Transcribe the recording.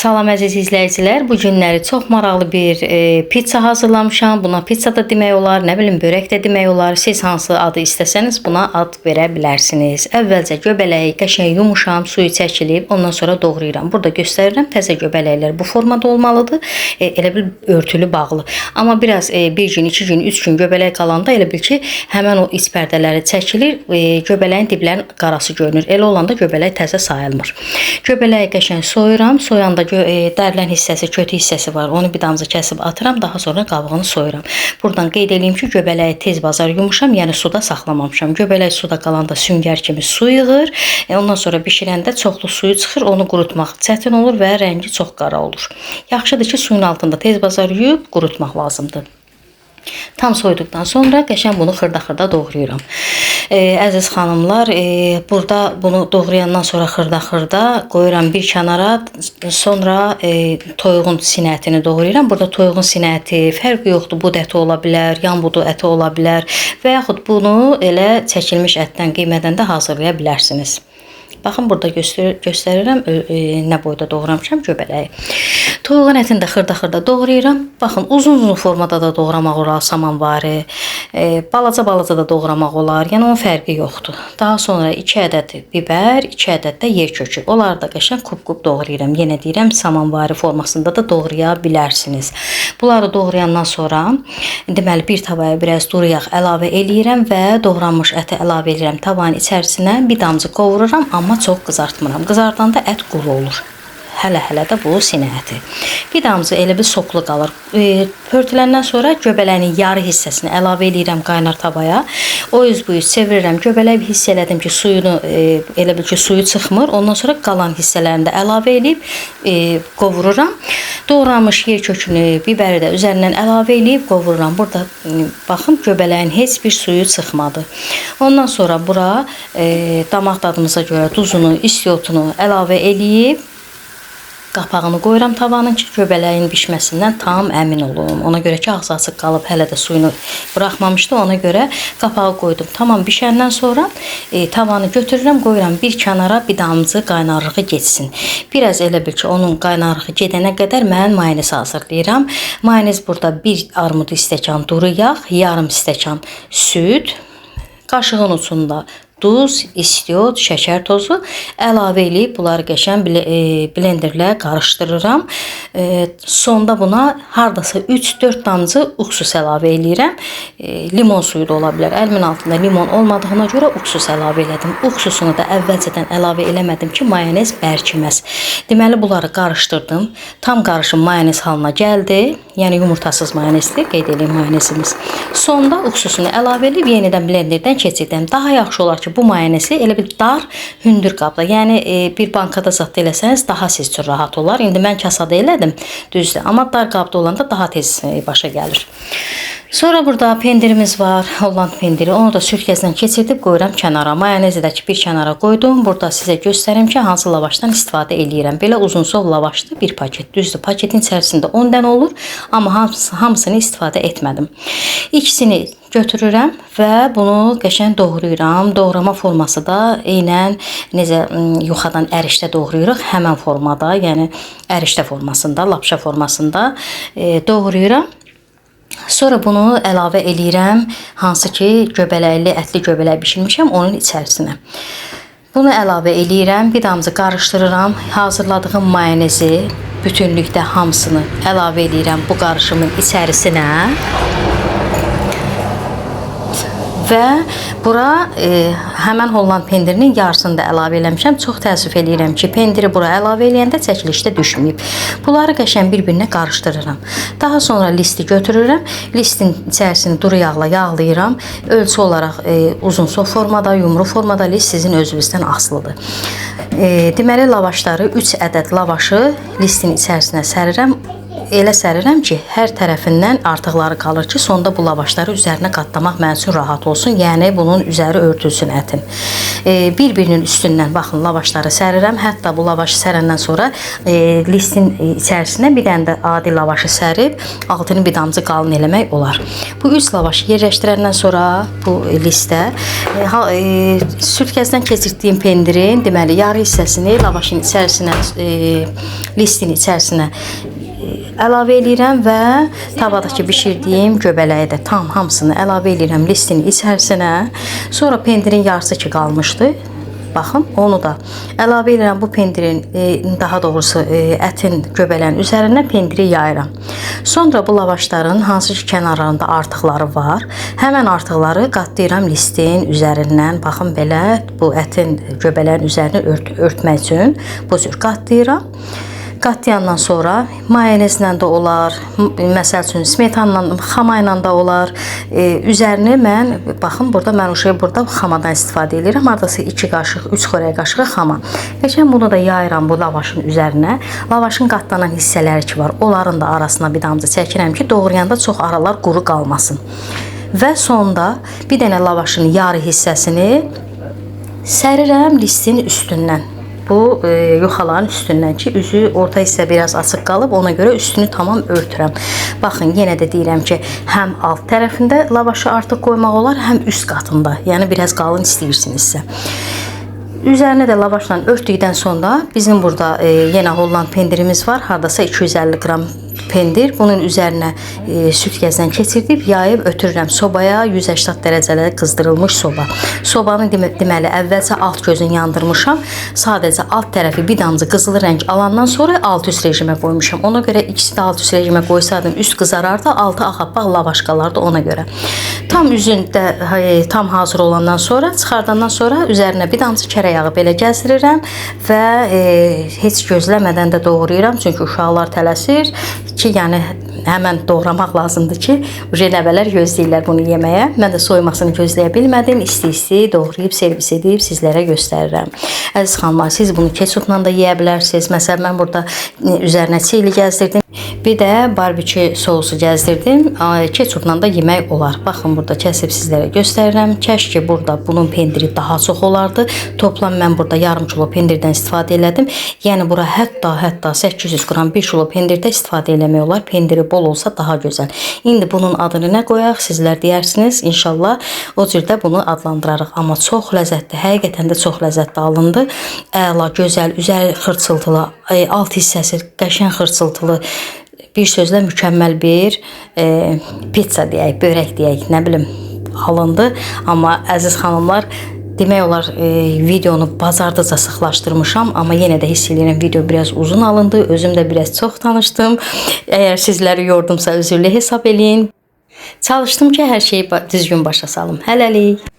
Salam əziz izləyicilər. Bu günləri çox maraqlı bir pizza hazırlamışam. Buna pizza da demək olar, nə bilim börək də demək olar. Siz hansı adı istəsəniz buna ad verə bilərsiniz. Əvvəlcə göbələyi qəşəng yumuşam, suyu çəkilib, ondan sonra doğrayıram. Burada göstərirəm, təzə göbələklər bu formada olmalıdır. Elə bil örtülü bağlı. Amma biraz bir gün, 2 gün, 3 gün göbələk qalanda elə bil ki, həmən o iç pərdələri çəkilir, göbələyin diblərinin qarası görünür. Elə olanda göbələk təzə sayılmır. Göbələyi qəşəng soyuram. Soyanda dərilən hissəsi, kötü hissəsi var. Onu bir damcı kəsib atıram, daha sonra qabığını soyuram. Buradan qeyd edeyim ki, göbələyi tez bazar yumuşam, yəni suda saxlamamışam. Göbələk suda qalanda süngər kimi su yığır. Ondan sonra bişirəndə çoxlu suyu çıxır, onu qurutmaq çətin olur və rəngi çox qara olur. Yaxşıdır ki, suyun altında tez bazar yuyub qurutmaq lazımdır. Tam soyduqdan sonra qəşəng bunu xırda-xırda doğrayıram. Əziz xanımlar, burada bunu doğrayandan sonra xırda-xırda qoyuram bir kənara. Sonra toyuğun sinə ətini doğrayıram. Burada toyuğun sinə əti fərqi yoxdur. Bud əti ola bilər, yan budu əti ola bilər və yaxud bunu elə çəkilmiş ətdən, qiymətdən də hazırlaya bilərsiniz. Baxın, burada göstərirəm nə boyda doğramışam göbələyi. Toyuğun ətini də xırda-xırda doğrayıram. Baxın, uzun-uzun formada da doğramaq olar samanvarı, balaca-balaca da doğramaq olar. Yəni onun fərqi yoxdur. Daha sonra 2 ədəd bibər, 2 ədəd də yer kökü. Onları da qəşəng kub-kub doğrayıram. Yenə deyirəm, samanvarı formasında da doğraya bilərsiniz. Bunları doğrayandan sonra deməli bir tavaya biraz duru yağ əlavə eləyirəm və doğranmış əti əlavə eləyirəm tavanın içərisinə. Bir damcı qovururam, amma çox qızartmıram. Qızardanda ət quru olur. Hələ də bu sinə əti. Bir damcı elə bir soklu qalır. Pörtüləndən sonra göbələyin yarı hissəsini əlavə edirəm qaynar tavaya. O üz bu üz çevirirəm. Göbələyi hiss elədim ki, suyunu elə bil ki, suyu çıxmır. Ondan sonra qalan hissələrini də əlavə edib qovururam. Doğranmış yer kökünü, biberi də üzərindən əlavə edib qovururam. Burada baxın, göbələyin heç bir suyu çıxmadı. Ondan sonra bura damaq dadımıza görə duzunu, istiotunu əlavə edib qapağını qoyuram tavanın ki, göbələyin bişməsindən tam əmin olum. Ona görə ki, ağzı açıq qalıb, hələ də suyunu buraxmamışdı. Ona görə qapağı qoydum. Tamam bişəndən sonra tavanı götürürəm, qoyuram bir kənara, bir damcı qaynarlığı geçsin. Biraz elə bil ki, onun qaynarlığı gedənə qədər mən mayonez hazırlayıram. Mayonez burada bir armud stəkan duru yağ, yarım stəkan süd, qaşığın ucunda duz, istiot, şəkər tozu əlavə edib bunları qəşəng blenderlə qarışdırıram. Sonda buna hardasa 3-4 damcı uksus əlavə eləyirəm. Limon suyu da ola bilər. Əlimin altında limon olmadığına görə uksus əlavə elədim. Uksusunu da əvvəlcədən əlavə eləmədim ki, mayonez bərkiməz. Deməli bunları qarışdırdım. Tam qarışım mayonez halına gəldi. Yəni yumurtasız mayonezdir, qeyd edeyim mayonezimiz. Sonda uksusunu əlavə edib yenidən blenderdən keçirdim. Daha yaxşı olar ki, bu mayonezi elə bir dar, hündür qabda, yəni bir bankada zad eləsəniz daha siz üçün rahat olar. İndi mən kasada elədim, düzdür. Amma dar qabda olanda daha tez başa gəlir. Sonra burada pendirimiz var, Holland pendiri. Onu da sürtkəzdən keçirdib qoyuram kənara. Mayonezi də ki, bir kənara qoydum. Burada sizə göstərim ki, hansı lavaşdan istifadə eləyirəm. Belə uzunsov lavaşlı bir paket, düzdür. Paketin içərisində 10 dənə olur, amma hamısını istifadə etmədim. İkisini götürürəm və bunu qəşəng doğrayıram. Doğrama forması da eynən necə yuxadan ərişdə doğrayırıq, həmən formada, yəni ərişdə formasında, lapşa formasında doğrayıram. Sonra bunu əlavə eləyirəm, hansı ki göbələkli, ətli göbələk bişirmişəm onun içərisinə. Bunu əlavə eləyirəm, bir damcı qarışdırıram. Hazırladığım mayonezi bütünlükdə hamısını əlavə eləyirəm bu qarışımın içərisinə. Və bura həmən Holland pendirinin yarısını da əlavə eləmişəm. Çox təəssüf eləyirəm ki, pendiri bura əlavə eləyəndə çəkilişdə düşməyib. Bunları qəşəng bir-birinə qarışdırıram. Daha sonra listi götürürəm. Listin içərisini duru yağla yağlayıram. Ölçü olaraq uzunsov formada, yumru formada list sizin özünüzdən asılıdır. Deməli, lavaşları 3 ədəd lavaşı listin içərisinə sərirəm. elə sərirəm ki, hər tərəfindən artıqları qalır ki, sonda bu lavaşları üzərinə qatlamaq mənim üçün rahat olsun. Yəni bunun üzəri örtülsün ətin. Bir-birinin üstündən baxın lavaşları sərirəm. Hətta bu lavaşı sərəndən sonra listin içərisinə bir dənə də adi lavaşı sərib altını bir damcı qalın eləmək olar. Bu 3 lavaşı yerləşdirəndən sonra bu listə sürtkəzdən keçirdiyim pendirin deməli yarı hissəsini lavaşın içərisinə listin içərisinə əlavə edirəm və tavadakı bişirdiyim göbələyə də tam hamısını əlavə edirəm listin içərisinə. Sonra pendirin yarısı ki qalmışdı. Baxın, onu da əlavə edirəm bu pendirin, daha doğrusu ətin göbələyin üzərinə pendiri yayıram. Sonra bu lavaşların hansı ki kənarlarında artıqları var, həmən artıqları qatlayıram listin üzərindən. Baxın belə bu ətin göbələyin üzərini örtmək üçün bu cür qatlayıram. Qatlayandan sonra mayonezlə də olar, məsəl üçün smetanla, xama ilə də olar. Üzərini mən, baxın burada mən burada xamadan istifadə edirəm. Hardasa 2 qaşıq, 3 xörək qaşığı xama. Keçən bunu da yayıram bu lavaşın üzərinə. Lavaşın qatlanan hissələri ki var, onların da arasına bir damcı çəkirəm ki, doğrayanda çox aralar quru qalmasın. Və sonda bir dənə lavaşın yarı hissəsini sərirəm listin üstündən. Bu yoxaların üstündən ki, üzü orta hissə biraz açıq qalıb, ona görə üstünü tamam örtürəm. Baxın, yenə də deyirəm ki, həm alt tərəfində lavaşı artıq qoymaq olar, həm üst qatında. Yəni biraz qalın istəyirsinizsə. Üzərinə də lavaşla örtdükdən sonra bizim burada yenə Holland pendirimiz var. Hardasa 250 qram pendir. Bunun üzərinə sütkəzdən keçirdib yayıb ötürürəm sobaya. 180 dərəcədə qızdırılmış soba. Sobanı deməli əvvəlcə alt gözünü yandırmışam. Sadəcə alt tərəfi bir damcı qızılı rəng alandan sonra alt üst rejimə qoymuşam. Ona görə ikisi də alt üst rejimə qoysaydım üst qızarardı, altı ağappaq lavaş qalardı ona görə. Tam üzündə tam hazır olandan sonra, çıxardandan sonra üzərinə bir damcı kərə yağı belə gəzdirirəm və heç gözləmədən də doğrayıram. Çünki uşaqlar tələsir ki, yəni həmən doğramaq lazımdır ki, nəvələr gözləyirlər bunu yeməyə. Mən də soymasını gözləyə bilmədim. İsti-isti doğrayıb servis edib sizlərə göstərirəm. Əziz xanımlar, siz bunu ketçupla da yeyə bilərsiniz. Məsələn, mən burada üzərinə çili gəzdirdim. Bir də barbekü sousu gəzdirdim. Ketçupla da yemək olar. Baxın, burada kəsib sizlərə göstərirəm. Kəşki burada bunun pendiri daha çox olardı. Toplam mən burada yarım kilo pendirdən istifadə elədim. Yəni bura hətta 800 qram 1 kilo pendirdə istifadə eləmək olar. Pendiri bol olsa daha gözəl. İndi bunun adını nə qoyaq? Sizlər deyərsiniz. İnşallah o cürdə bunu adlandırarıq. Amma çox ləzzətli, həqiqətən də çox ləzzətli alındı. Əla, gözəl, üzəri xırçıltılı, alt hissəsi qəşəng xırçıltılı. Bir sözlə mükəmməl bir pizza deyək, börək deyək, nə bilim alındı. Amma əziz xanımlar, demək olar videonu bazardıca sıxlaşdırmışam, amma yenə də hiss edirəm video biraz uzun alındı. Özüm də biraz çox danışdım. Əgər sizləri yordumsa üzrlü hesab eləyin. Çalışdım ki, hər şeyi düzgün başa salım. Hələlik.